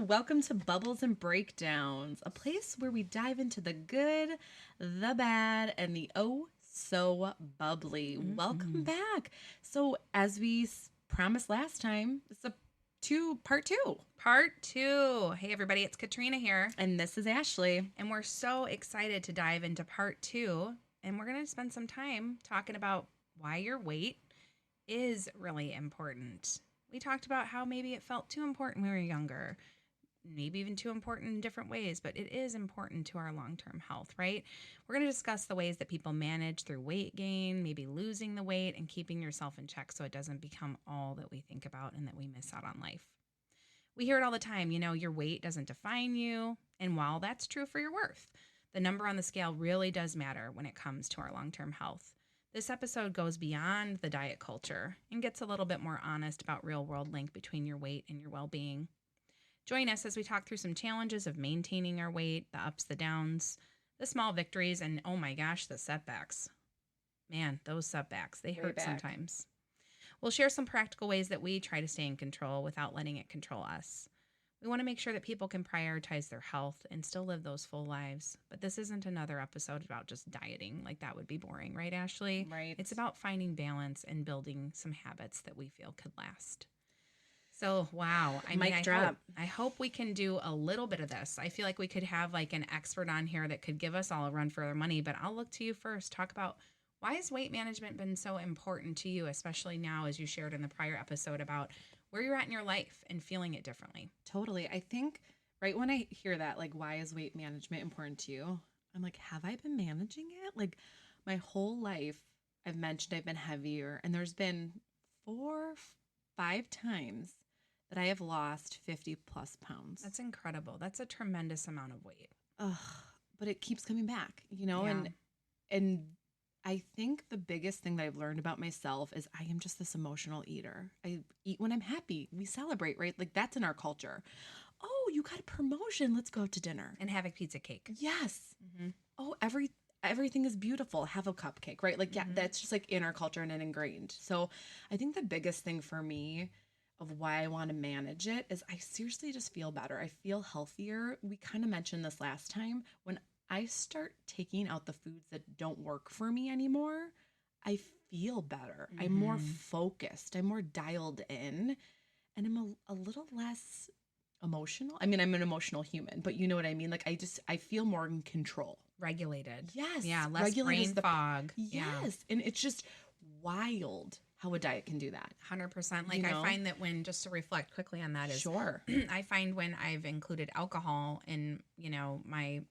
welcome to Bubbles and Breakdowns, a place where we dive into the good, the bad, and the oh so bubbly. Welcome back. So, as we promised last time, it's a part two. Part two. Hey, everybody, it's Katrina here. And this is Ashley. And we're so excited to dive into part two. And we're going to spend some time talking about why your weight is really important. We talked about how maybe it felt too important when we were younger, maybe even too important in different ways, but it is important to our long-term health, right? We're going to discuss the ways that people manage through weight gain, maybe losing the weight and keeping yourself in check so it doesn't become all that we think about and that we miss out on life. We hear it all the time, your weight doesn't define you. And while that's true for your worth, the number on the scale really does matter when it comes to our long-term health. This episode goes beyond the diet culture and gets a little bit more honest about real-world link between your weight and your well-being. Join us as we talk through some challenges of maintaining our weight, the ups, the downs, the small victories, and oh my gosh, the setbacks. Man, those setbacks, they hurt sometimes. We'll share some practical ways that we try to stay in control without letting it control us. We want to make sure that people can prioritize their health and still live those full lives. But this isn't another episode about just dieting. Like, that would be boring, right, Ashley? Right. It's about finding balance and building some habits that we feel could last. So, wow. I hope we can do a little bit of this. I feel like we could have like an expert on here that could give us all a run for our money, but I'll look to you first. Talk about why has weight management been so important to you, especially now as you shared in the prior episode about where you're at in your life and feeling it differently. Totally. I think right when I hear that, like, why is weight management important to you? I'm like, have I been managing it? Like, my whole life, I've mentioned I've been heavier, and there's been 4-5 times that I have lost 50 plus pounds. That's incredible. That's a tremendous amount of weight. But it keeps coming back, Yeah. and I think the biggest thing that I've learned about myself is I am just this emotional eater. I eat when I'm happy. We celebrate, right? Like, that's in our culture. Oh, you got a promotion. Let's go out to dinner. And have a pizza cake. Yes. Mm-hmm. Oh, everything is beautiful. Have a cupcake, right? Like, yeah, that's just like in our culture and ingrained. So I think the biggest thing for me of why I want to manage it is I seriously just feel better. I feel healthier. We kind of mentioned this last time. When I start taking out the foods that don't work for me anymore, I feel better. I'm more focused. I'm more dialed in, and I'm a little less emotional. I mean, I'm an emotional human, but you know what I mean? Like, I feel more in control. Regulated. Yes. Yeah, less brain fog. Yes. Yeah. And it's just wild how a diet can do that. 100%. Like, I find that when, just to reflect quickly on that is, sure. I find when I've included alcohol in, my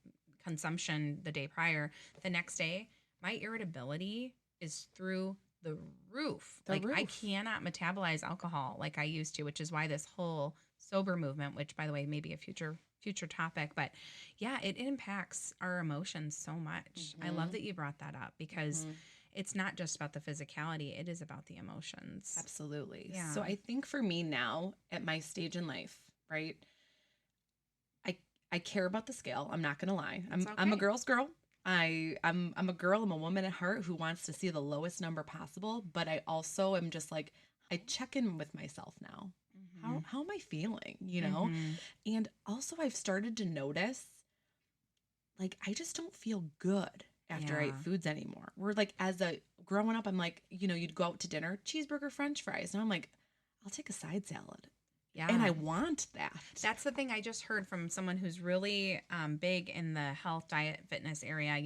consumption the day prior, the next day, my irritability is through the roof. I cannot metabolize alcohol like I used to, which is why this whole sober movement, which, by the way, may be a future topic, but yeah, it impacts our emotions so much. I love that you brought that up because it's not just about the physicality, it is about the emotions. Absolutely. Yeah. So I think for me now, at my stage in life, right, I care about the scale. I'm not going to lie. I'm a girl's girl. I'm a girl. I'm a woman at heart who wants to see the lowest number possible. But I also am just like, I check in with myself now. How am I feeling? And also I've started to notice, like, I just don't feel good after I eat foods anymore. We're like, growing up, I'm like, you'd go out to dinner, cheeseburger, French fries. And I'm like, I'll take a side salad. Yeah. And I want that. That's the thing I just heard from someone who's really big in the health, diet, fitness area,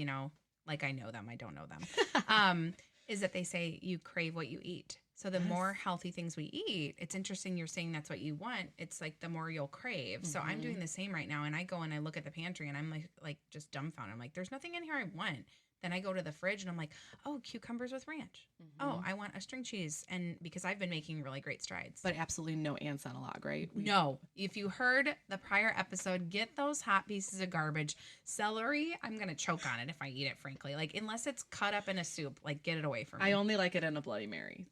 like I know them, I don't know them, is that they say you crave what you eat. So the more healthy things we eat, it's interesting you're saying that's what you want. It's like the more you'll crave. So I'm doing the same right now. And I go and I look at the pantry and I'm like just dumbfounded. I'm like, there's nothing in here I want. Then I go to the fridge and I'm like, oh, cucumbers with ranch. Oh, I want a string cheese. And because I've been making really great strides. But absolutely no ants on a log, right? No. If you heard the prior episode, get those hot pieces of garbage. Celery, I'm going to choke on it if I eat it, frankly. Like, unless it's cut up in a soup, like, get it away from me. I only like it in a Bloody Mary.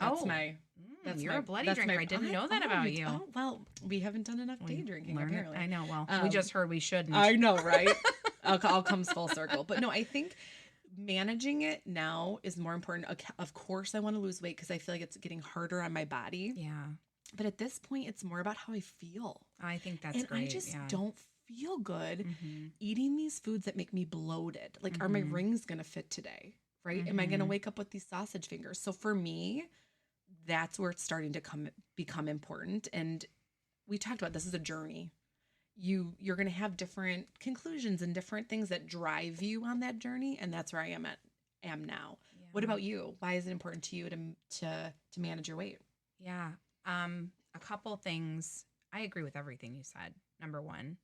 You're a Bloody drinker. I didn't know that about you. Oh, well, we haven't done enough day drinking, apparently. I know. Well, we just heard we shouldn't. I know, right? All comes full circle. But no, I think managing it now is more important. Of course, I want to lose weight because I feel like it's getting harder on my body. Yeah. But at this point, it's more about how I feel. I think that's and great. I just don't feel good eating these foods that make me bloated. Like, are my rings going to fit today? Right? Am I going to wake up with these sausage fingers? So for me, that's where it's starting to become important. And we talked about this is a journey. You're going to have different conclusions and different things that drive you on that journey, and that's where I am now. Yeah. What about you? Why is it important to you to manage your weight? Yeah. A couple things. I agree with everything you said. Number one.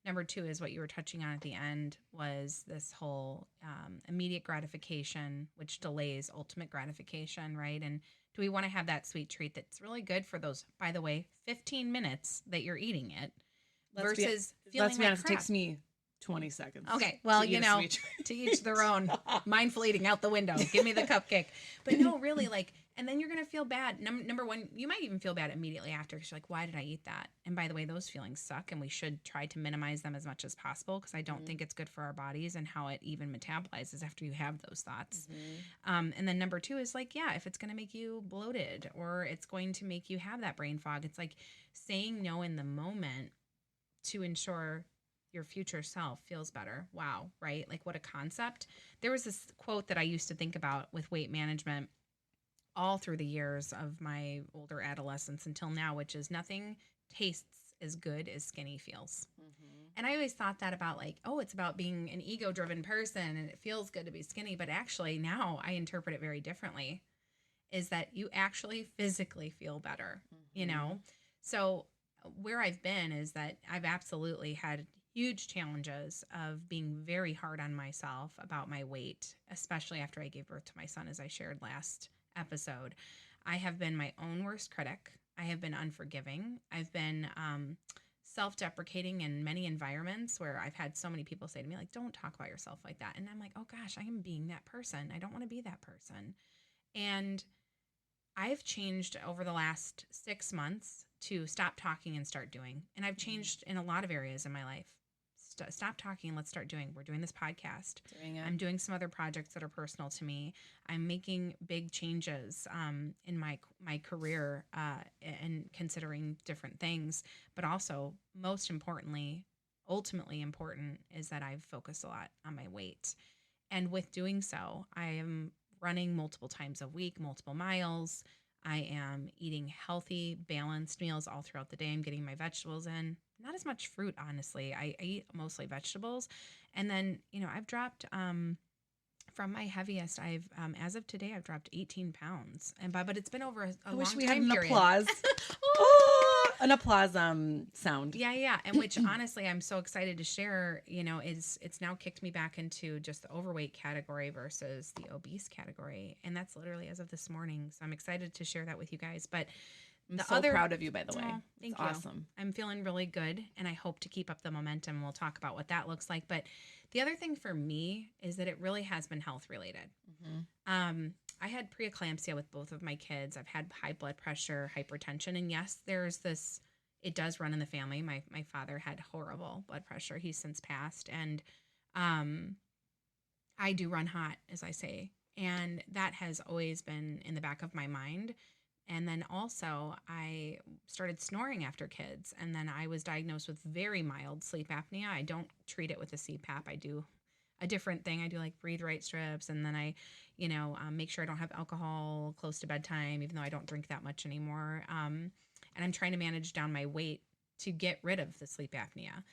Number two is what you were touching on at the end was this whole immediate gratification, which delays ultimate gratification, right? And do we want to have that sweet treat that's really good for those, by the way, 15 minutes that you're eating it versus feeling let's be honest, it takes me 20 seconds. Okay. Well, to each their own. Mindful eating out the window. Give me the cupcake. But no, really, like, and then you're going to feel bad. Number one, you might even feel bad immediately after because you're like, why did I eat that? And by the way, those feelings suck and we should try to minimize them as much as possible because I don't think it's good for our bodies and how it even metabolizes after you have those thoughts. And then number two is like, yeah, if it's going to make you bloated or it's going to make you have that brain fog, it's like saying no in the moment to ensure your future self feels better. Wow, right? Like what a concept. There was this quote that I used to think about with weight management all through the years of my older adolescence until now, which is nothing tastes as good as skinny feels. And I always thought that about like, oh, it's about being an ego-driven person and it feels good to be skinny. But actually now I interpret it very differently, is that you actually physically feel better, So where I've been is that I've absolutely had huge challenges of being very hard on myself about my weight, especially after I gave birth to my son, as I shared last episode. I have been my own worst critic. I have been unforgiving. I've been self-deprecating in many environments where I've had so many people say to me, like, don't talk about yourself like that. And I'm like, oh gosh, I am being that person. I don't want to be that person. And I've changed over the last 6 months to stop talking and start doing. And I've changed in a lot of areas in my life. Stop talking and let's start doing. We're doing this podcast. I'm doing some other projects that are personal to me. I'm making big changes in my career and considering different things. But also, most importantly, ultimately important, is that I've focused a lot on my weight. And with doing so, I am running multiple times a week, multiple miles. I am eating healthy, balanced meals all throughout the day. I'm getting my vegetables in. Not as much fruit, honestly. I eat mostly vegetables. And then, I've dropped from my heaviest. I've as of today, I've dropped 18 pounds. But it's been over a long time period. I wish we had an applause. An applause sound. Yeah. And which honestly, I'm so excited to share, it's now kicked me back into just the overweight category versus the obese category. And that's literally as of this morning. So I'm excited to share that with you guys. But I'm so proud of you, by the way. Oh, thank you. Awesome. I'm feeling really good, and I hope to keep up the momentum. We'll talk about what that looks like. But the other thing for me is that it really has been health related. I had preeclampsia with both of my kids. I've had high blood pressure, hypertension, and yes, there's this. It does run in the family. My father had horrible blood pressure. He's since passed, and I do run hot, as I say, and that has always been in the back of my mind. And then also I started snoring after kids. And then I was diagnosed with very mild sleep apnea. I don't treat it with a CPAP. I do a different thing. I do like breathe right strips. And then I, make sure I don't have alcohol close to bedtime, even though I don't drink that much anymore. And I'm trying to manage down my weight to get rid of the sleep apnea.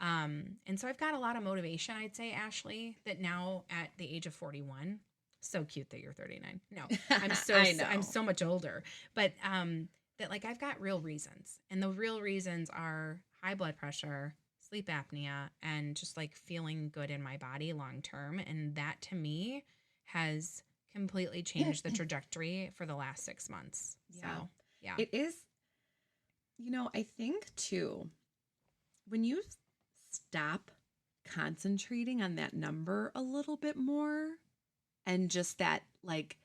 And so I've got a lot of motivation, I'd say, Ashley, that now at the age of 41, so cute that you're 39. No, I'm so much older, but that like I've got real reasons, and the real reasons are high blood pressure, sleep apnea, and just like feeling good in my body long term. And that to me has completely changed the trajectory for the last 6 months. Yeah. So, yeah. It is, I think too, when you stop concentrating on that number a little bit more, and just that, like,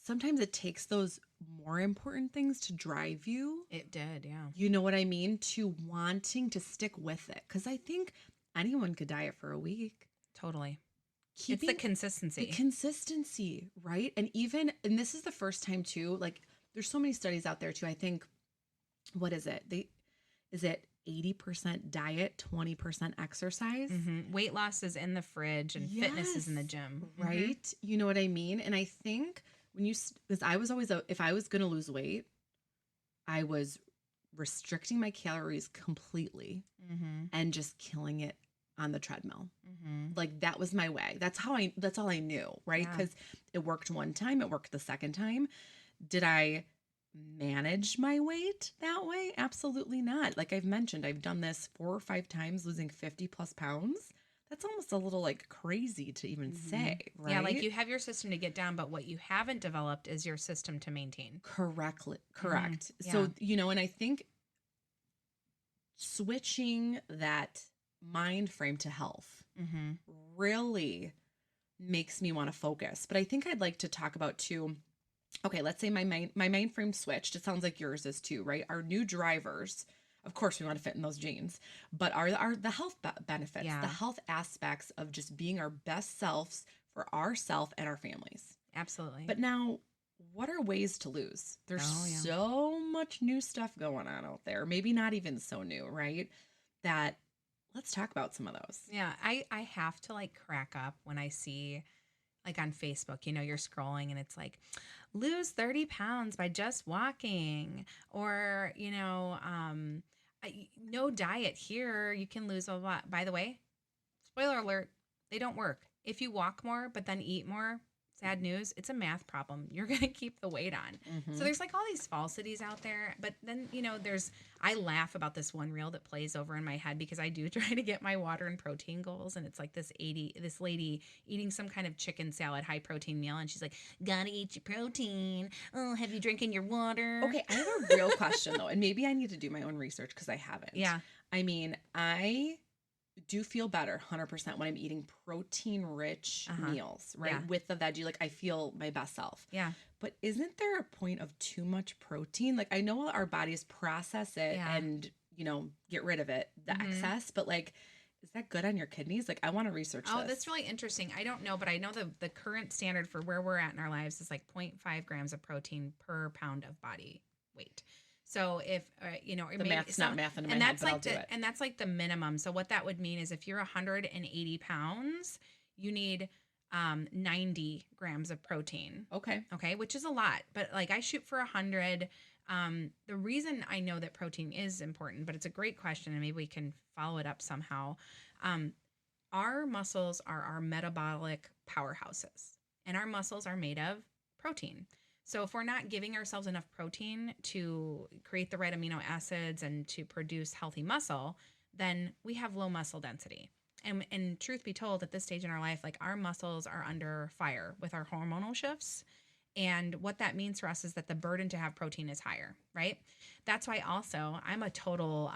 sometimes it takes those more important things to drive you. It did, yeah. You know what I mean? To wanting to stick with it. Because I think anyone could diet for a week. Totally. It's the consistency. The consistency, right? And this is the first time too, like, there's so many studies out there too. I think, what is it? Is it 80% diet, 20% exercise? Weight loss is in the fridge and fitness is in the gym. Right? You know what I mean? And I think because I was always, if I was going to lose weight, I was restricting my calories completely and just killing it on the treadmill. Like that was my way. That's all I knew, right? Because it worked one time, it worked the second time. Did I manage my weight that way? Absolutely not. Like I've mentioned, I've done this 4 or 5 times, losing 50 plus pounds. That's almost a little like crazy to even say, right? Yeah, like you have your system to get down, but what you haven't developed is your system to maintain. Correct. Yeah. So, and I think switching that mind frame to health really makes me want to focus. But I think I'd like to talk about too. Okay, let's say my mind frame switched. It sounds like yours is too, right? Our new drivers, of course, we want to fit in those jeans, but are the health benefits, the health aspects of just being our best selves for ourselves and our families. Absolutely. But now, what are ways to lose? There's so much new stuff going on out there. Maybe not even so new, right? That let's talk about some of those. Yeah, I have to like crack up when I see like on Facebook, you're scrolling and it's like, lose 30 pounds by just walking, or, no diet here. You can lose a lot. By the way, spoiler alert, they don't work. If you walk more, but then eat more, sad news, it's a math problem. You're going to keep the weight on. So there's like all these falsities out there. But then, I laugh about this one reel that plays over in my head because I do try to get my water and protein goals. And it's like this lady eating some kind of chicken salad, high protein meal. And she's like, gotta eat your protein. Oh, have you drinking your water? Okay. I have a real question though. And maybe I need to do my own research because I haven't. Yeah. I mean, I do feel better 100% when I'm eating protein rich meals, right? Yeah. With the veggie, like I feel my best self. Yeah. But isn't there a point of too much protein? Like I know our bodies process it and, get rid of it, the excess, but like, is that good on your kidneys? Like I want to research this. Oh, that's really interesting. I don't know, but I know the current standard for where we're at in our lives is like 0.5 grams of protein per pound of body weight. So if, the math's not math in my head, but I'll do it. And that's like the minimum. So what that would mean is if you're 180 pounds, you need 90 grams of protein. Okay. Which is a lot, but like I shoot for 100. The reason I know that protein is important, but it's a great question and maybe we can follow it up somehow. Our muscles are our metabolic powerhouses and our muscles are made of protein. So if we're not giving ourselves enough protein to create the right amino acids and to produce healthy muscle, then we have low muscle density. And truth be told, at this stage in our life, like our muscles are under fire with our hormonal shifts. And what that means for us is that the burden to have protein is higher, right? That's why also I'm a total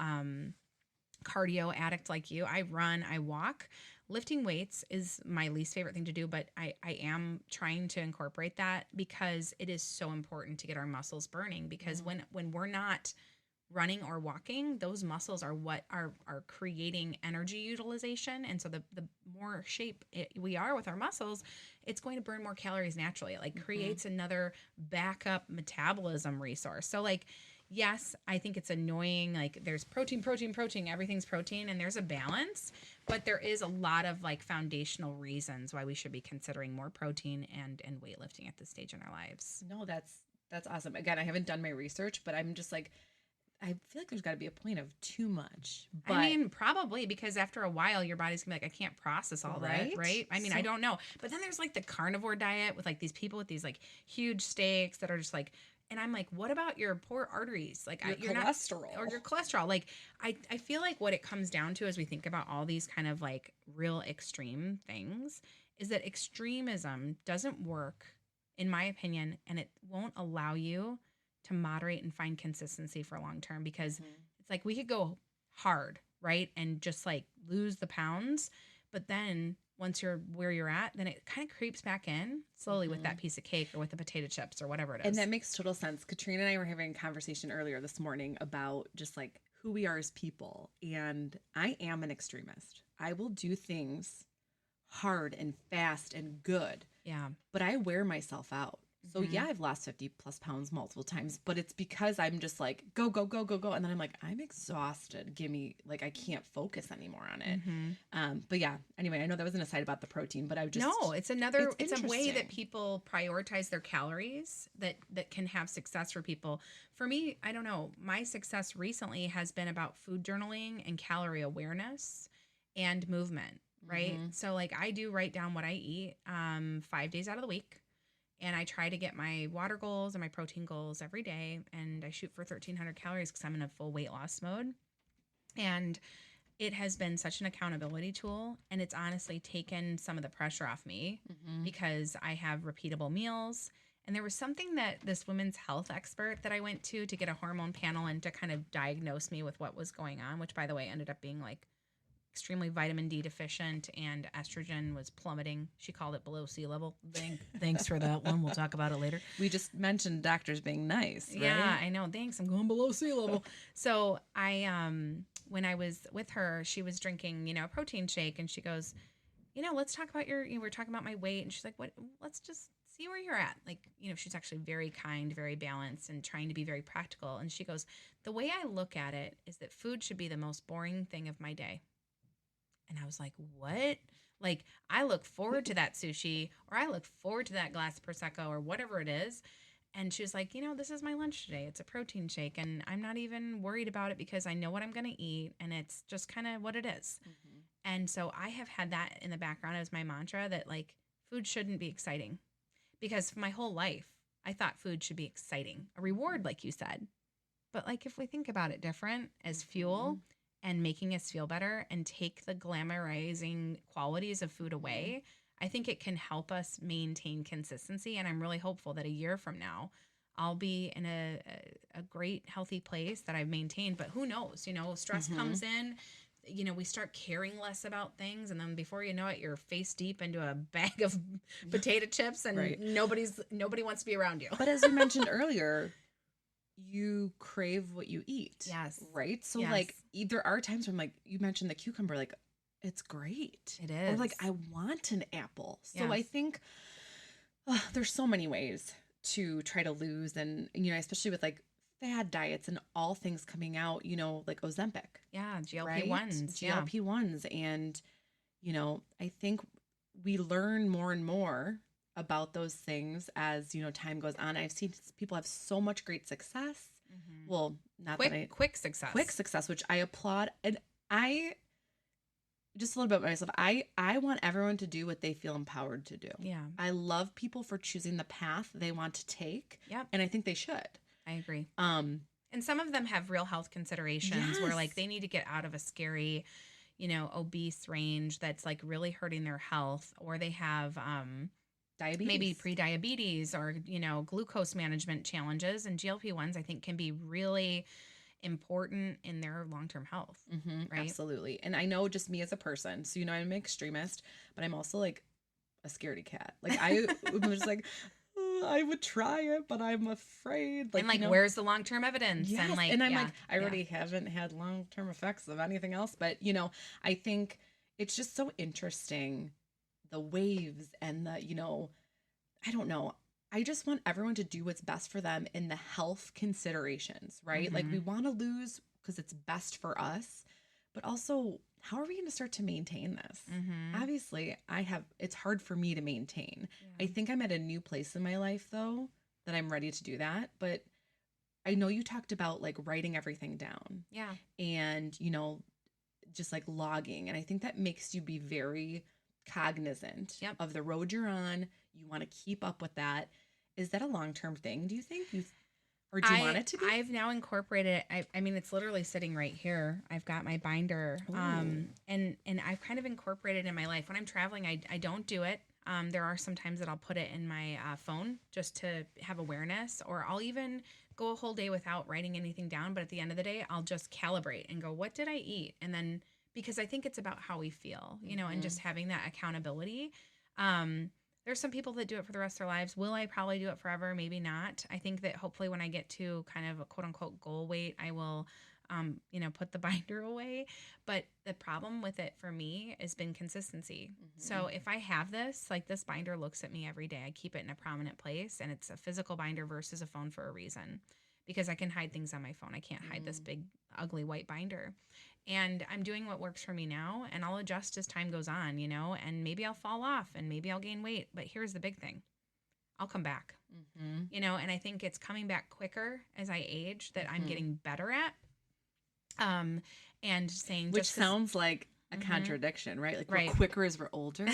cardio addict like you. I run, I walk. Lifting weights is my least favorite thing to do, but I am trying to incorporate that because it is so important to get our muscles burning because when we're not running or walking, those muscles are what are creating energy utilization. And so the more shape we are with our muscles, it's going to burn more calories naturally. It like creates another backup metabolism resource. So like, yes, I think it's annoying. Like there's protein, everything's protein and there's a balance, but there is a lot of like foundational reasons why we should be considering more protein and weightlifting at this stage in our lives. No, that's awesome. Again, I haven't done my research, but I'm just like, I feel like there's got to be a point of too much. But I mean, probably because after a while, your body's gonna be like, I can't process all that, right? I mean, I don't know. But then there's like the carnivore diet with like these people with these like huge steaks that are just like, and I'm like, what about your poor arteries? Like your cholesterol. Or your cholesterol. Like I feel like what it comes down to as we think about all these kind of like real extreme things is that extremism doesn't work, in my opinion, and it won't allow you to moderate and find consistency for long term because it's like we could go hard, right? And just like lose the pounds. But then once you're where you're at, then it kind of creeps back in slowly with that piece of cake or with the potato chips or whatever it is. And that makes total sense. Katrina and I were having a conversation earlier this morning about just like who we are as people. And I am an extremist. I will do things hard and fast and good. Yeah. But I wear myself out. So yeah, I've lost 50 plus pounds multiple times, but it's because I'm just like, go, go, go, go, go. And then I'm like, I'm exhausted. Give me, like, I can't focus anymore on it. But yeah, anyway, I know that was an aside about the protein, but I just. No, it's a way that people prioritize their calories that can have success for people. For me, I don't know. My success recently has been about food journaling and calorie awareness and movement, right? So like I do write down what I eat 5 days out of the week. And I try to get my water goals and my protein goals every day. And I shoot for 1,300 calories because I'm in a full weight loss mode. And it has been such an accountability tool. And it's honestly taken some of the pressure off me because I have repeatable meals. And there was something that this women's health expert that I went to get a hormone panel and to kind of diagnose me with what was going on, which by the way ended up being like extremely vitamin D deficient and estrogen was plummeting. She called it below sea level. Thanks for that one. We'll talk about it later. We just mentioned doctors being nice, right? Yeah, I know. Thanks. I'm going below sea level. So I, when I was with her, she was drinking, a protein shake and she goes, let's talk about we're talking about my weight. And she's like, what, let's just see where you're at. Like, she's actually very kind, very balanced and trying to be very practical. And she goes, the way I look at it is that food should be the most boring thing of my day. And I was like, what? Like, I look forward to that sushi or I look forward to that glass of Prosecco or whatever it is. And she was like, this is my lunch today. It's a protein shake. And I'm not even worried about it because I know what I'm going to eat. And it's just kind of what it is. And so I have had that in the background as my mantra that, like, food shouldn't be exciting. Because my whole life, I thought food should be exciting. A reward, like you said. But, like, if we think about it different as fuel and making us feel better and take the glamorizing qualities of food away, I think it can help us maintain consistency. And I'm really hopeful that a year from now, I'll be in a great, healthy place that I've maintained. But who knows? Stress comes in. We start caring less about things. And then before you know it, you're face deep into a bag of potato chips and nobody wants to be around you. But as you mentioned earlier, you crave what you eat. Yes. Right? So like there are times when, like, you mentioned the cucumber, like, it's great. It is. Or like, I want an apple. So I think there's so many ways to try to lose. And, especially with like fad diets and all things coming out, like Ozempic. Yeah. GLP-1s. Right? GLP-1s. And, I think we learn more and more about those things as, time goes on. I've seen people have so much great success. Well, quick success, which I applaud. And I just a little bit about myself. I want everyone to do what they feel empowered to do. Yeah. I love people for choosing the path they want to take. Yep. And I think they should. I agree. And some of them have real health considerations where, like, they need to get out of a scary, obese range that's like really hurting their health, or they have diabetes, maybe pre-diabetes, or glucose management challenges. And GLP-1s, I think, can be really important in their long-term health. Right? Absolutely. And I know, just me as a person, so I'm an extremist, but I'm also like a scaredy cat. Like, I was like, I would try it, but I'm afraid. Like, and where's the long-term evidence? Yes. And like, and I'm like, I already haven't had long-term effects of anything else. But I think it's just so interesting, the waves and the, I don't know. I just want everyone to do what's best for them in the health considerations, right? Like, we want to lose because it's best for us, but also, how are we going to start to maintain this? Obviously, it's hard for me to maintain. I think I'm at a new place in my life, though, that I'm ready to do that. But I know you talked about, like, writing everything down. Yeah. And, just like logging. And I think that makes you be very cognizant of the road you're on. You want to keep up with that. Is that a long-term thing, do you think? Or do you want it to be? I've now incorporated it. I mean, it's literally sitting right here. I've got my binder. And I've kind of incorporated it in my life. When I'm traveling, I don't do it. There are some times that I'll put it in my phone just to have awareness, or I'll even go a whole day without writing anything down. But at the end of the day, I'll just calibrate and go, what did I eat? And then, because I think it's about how we feel, and just having that accountability. There's some people that do it for the rest of their lives. Will I probably do it forever? Maybe not. I think that hopefully when I get to kind of a quote unquote goal weight, I will put the binder away. But the problem with it for me has been consistency. Mm-hmm. So if I have this, like this binder looks at me every day. I keep it in a prominent place, and it's a physical binder versus a phone for a reason, because I can hide things on my phone. I can't hide this big, ugly white binder. And I'm doing what works for me now, and I'll adjust as time goes on, and maybe I'll fall off and maybe I'll gain weight. But here's the big thing. I'll come back, and I think it's coming back quicker as I age that I'm getting better at. And saying, which sounds like a contradiction, right? Like we're quicker as we're older.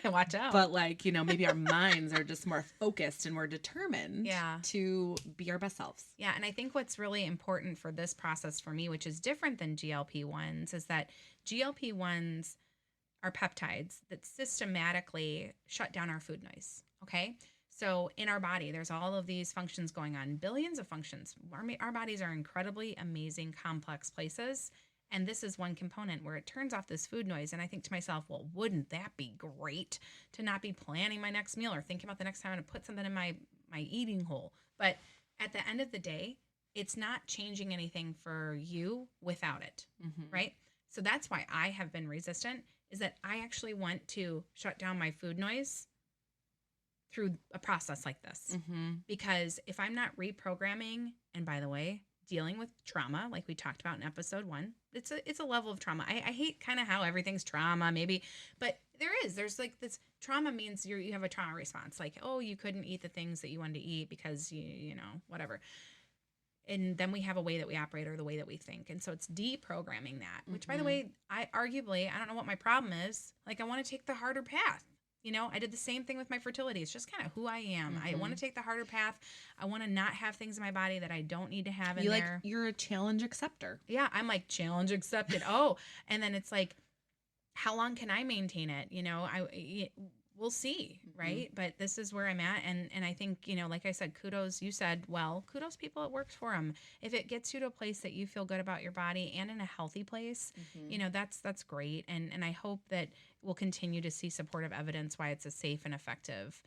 Watch out. But like, maybe our minds are just more focused and we're determined to be our best selves. Yeah. And I think what's really important for this process for me, which is different than GLP-1s, is that GLP-1s are peptides that systematically shut down our food noise. Okay. So in our body, there's all of these functions going on, billions of functions. Our bodies are incredibly amazing, complex places. And this is one component where it turns off this food noise. And I think to myself, well, wouldn't that be great to not be planning my next meal or thinking about the next time I'm going to put something in my eating hole? But at the end of the day, it's not changing anything for you without it, right? So that's why I have been resistant, is that I actually want to shut down my food noise through a process like this. Because if I'm not reprogramming, and by the way, dealing with trauma, like we talked about in episode 1, it's a level of trauma. I hate kind of how everything's trauma, maybe, but there's like this trauma means you have a trauma response. Like, oh, you couldn't eat the things that you wanted to eat because you know, whatever. And then we have a way that we operate or the way that we think. And so it's deprogramming that, which by the way, I don't know what my problem is. Like, I want to take the harder path. I did the same thing with my fertility. It's just kind of who I am. I want to take the harder path. I want to not have things in my body that I don't need to have in there. You're a challenge acceptor. Yeah, I'm like, challenge accepted. Oh, and then it's like, how long can I maintain it? We'll see, right? But this is where I'm at. And I think, like I said, kudos people, it works for them. If it gets you to a place that you feel good about your body and in a healthy place, that's great. And I hope that we'll continue to see supportive evidence why it's a safe and effective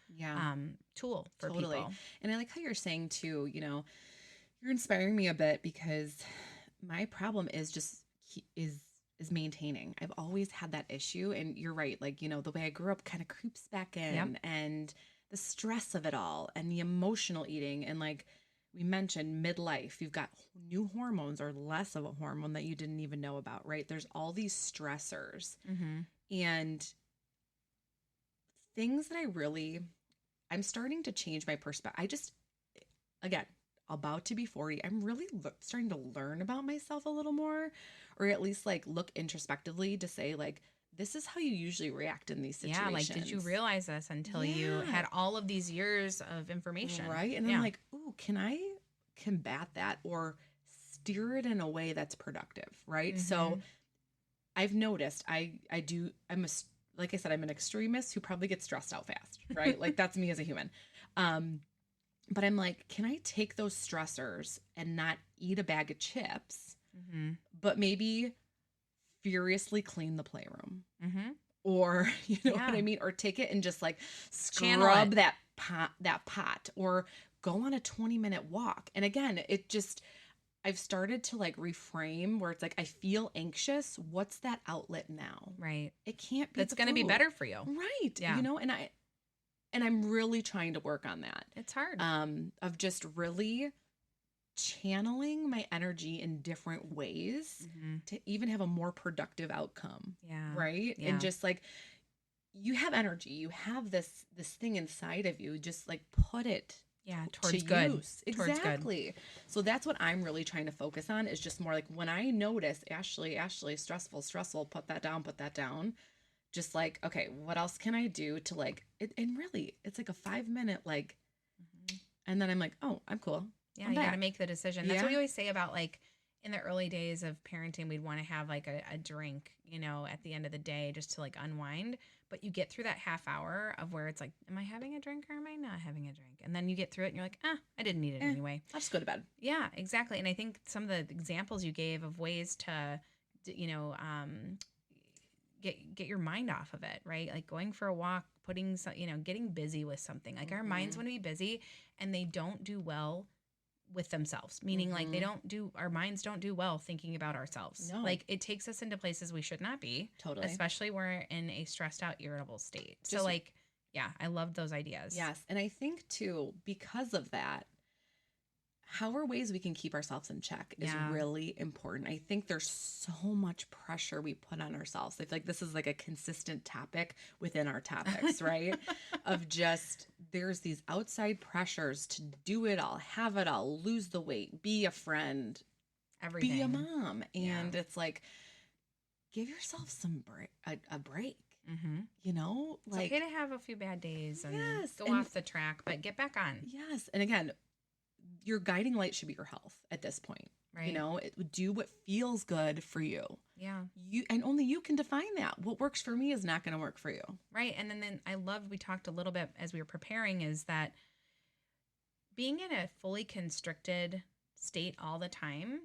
tool for people. And I like how you're saying too, you're inspiring me a bit, because my problem is maintaining. I've always had that issue. And you're right. Like, the way I grew up kind of creeps back in, and the stress of it all and the emotional eating. And like we mentioned, midlife, you've got new hormones or less of a hormone that you didn't even know about, right? There's all these stressors and things that I'm starting to change my perspective. Again, about to be 40, I'm really starting to learn about myself a little more, or at least like look introspectively to say like, this is how you usually react in these situations. Yeah, like, did you realize this until you had all of these years of information? Right. And I'm like, ooh, can I combat that or steer it in a way that's productive? Right. So I've noticed like I said, I'm an extremist who probably gets stressed out fast, right? Like, that's me as a human. But I'm like, can I take those stressors and not eat a bag of chips, but maybe furiously clean the playroom? Or, what I mean? Or take it and just like scrub that pot, or go on a 20-minute walk. And again, I've started to like reframe where it's like, I feel anxious. What's that outlet now? Right. It can't be. That's going to be better for you. Right. Yeah. And I'm really trying to work on that. It's hard. Of just really channeling my energy in different ways to even have a more productive outcome. Yeah. Right. Yeah. And just like, you have energy, you have this thing inside of you, just like put it towards good. Use. Exactly. Good. So that's what I'm really trying to focus on, is just more like, when I notice Ashley, stressful, put that down. Just like, okay, what else can I do to like it? And really, it's like a 5-minute, like, and then I'm like, oh, I'm cool. Yeah, you got to make the decision. That's what we always say about, like, in the early days of parenting, we'd want to have like a drink, at the end of the day, just to like unwind. But you get through that half hour of where it's like, am I having a drink or am I not having a drink? And then you get through it and you're like, I didn't need it anyway. I'll just go to bed. Yeah, exactly. And I think some of the examples you gave of ways to, get your mind off of it, right? Like going for a walk, getting busy with something. Like, our minds want to be busy, and they don't do well with themselves, meaning like our minds don't do well thinking about ourselves. No. Like it takes us into places we should not be. Totally. Especially when we're in a stressed out, irritable state. So like, yeah, I love those ideas. Yes. And I think too, because of that, how are ways we can keep ourselves in check is really important. I think there's so much pressure we put on ourselves. I feel like this is like a consistent topic within our topics, right? Of just, there's these outside pressures to do it all, have it all, lose the weight, be a friend, everything, be a mom. And it's like, give yourself a break. Mm-hmm. You know, like it's okay to have a few bad days and go off the track, but get back on. Yes. And again, your guiding light should be your health at this point. Right. You know, do what feels good for you. Yeah. And only you can define that. What works for me is not going to work for you. Right. And then we talked a little bit as we were preparing is that being in a fully constricted state all the time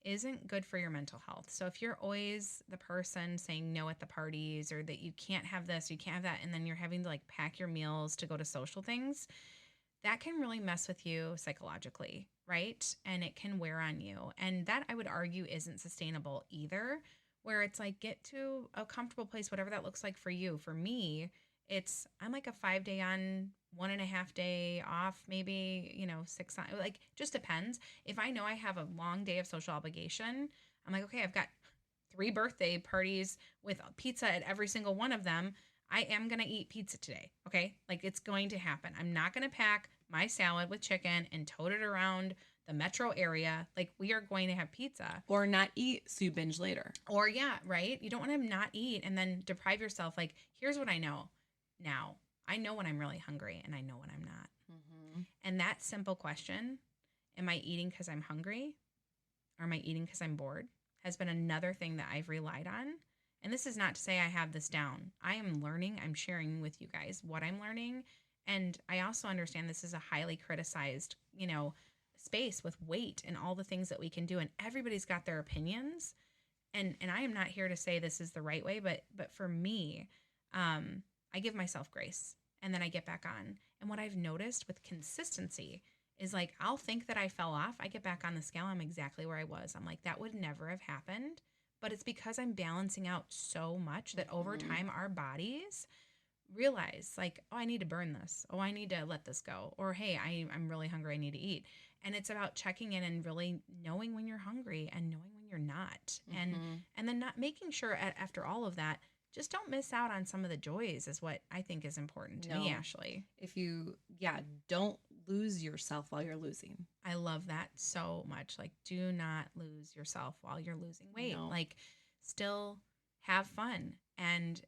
isn't good for your mental health. So if you're always the person saying no at the parties or that you can't have this, you can't have that, and then you're having to like pack your meals to go to social things, that can really mess with you psychologically, right? And it can wear on you. And that I would argue isn't sustainable either, where it's like get to a comfortable place, whatever that looks like for you. For me, I'm like a 5 day on, 1.5 day off, maybe, 6 on, like just depends. If I know I have a long day of social obligation, I'm like, okay, I've got 3 birthday parties with pizza at every single one of them. I am going to eat pizza today, okay? Like it's going to happen. I'm not going to pack my salad with chicken and tote it around the metro area. Like we are going to have pizza. Or not eat, so you binge later. Or yeah, right? You don't want to not eat and then deprive yourself. Like here's what I know now. I know when I'm really hungry and I know when I'm not. Mm-hmm. And that simple question, am I eating because I'm hungry or am I eating because I'm bored, has been another thing that I've relied on. And this is not to say I have this down. I am learning. I'm sharing with you guys what I'm learning. And I also understand this is a highly criticized, space with weight and all the things that we can do. And everybody's got their opinions. And I am not here to say this is the right way, but for me, I give myself grace and then I get back on. And what I've noticed with consistency is like, I'll think that I fell off. I get back on the scale. I'm exactly where I was. I'm like, that would never have happened. But it's because I'm balancing out so much that over time, our bodies realize like, oh, I need to burn this. Oh, I need to let this go. Or, hey, I'm really hungry. I need to eat. And it's about checking in and really knowing when you're hungry and knowing when you're not. And then not making sure after all of that, just don't miss out on some of the joys is what I think is important to me, Ashley. If you, don't lose yourself while you're losing. I love that so much. Like, do not lose yourself while you're losing weight. No. Like, still have fun and,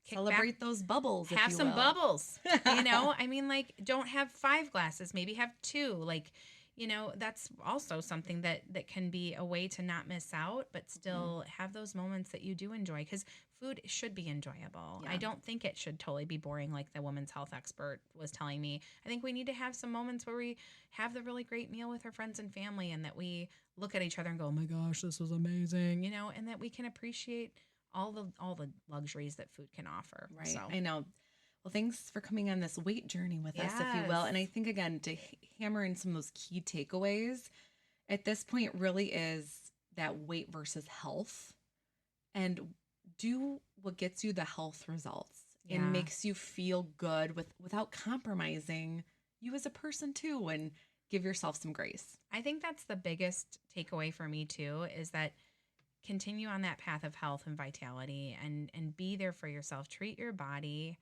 celebrate those bubbles. Have some bubbles. I mean, like, don't have 5 glasses, maybe have 2. Like, that's also something that can be a way to not miss out, but still have those moments that you do enjoy because food should be enjoyable. Yeah. I don't think it should totally be boring like the women's health expert was telling me. I think we need to have some moments where we have the really great meal with our friends and family and that we look at each other and go, oh my gosh, this was amazing, and that we can appreciate all the luxuries that food can offer. Right. So. I know. Well, thanks for coming on this weight journey with us, if you will. And I think, again, to hammer in some of those key takeaways at this point really is that weight versus health. And do what gets you the health results and makes you feel good without compromising you as a person, too, and give yourself some grace. I think that's the biggest takeaway for me, too, is that continue on that path of health and vitality and be there for yourself. Treat your body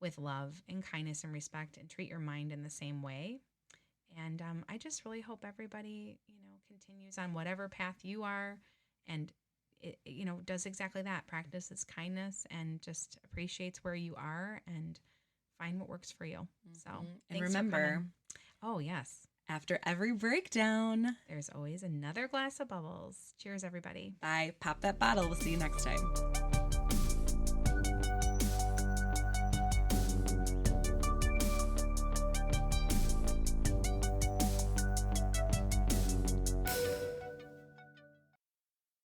with love and kindness and respect and treat your mind in the same way. And I just really hope everybody, continues on whatever path you are and, does exactly that. Practices kindness and just appreciates where you are and find what works for you. So, and remember, oh, yes. After every breakdown, there's always another glass of bubbles. Cheers, everybody. Bye. Pop that bottle. We'll see you next time.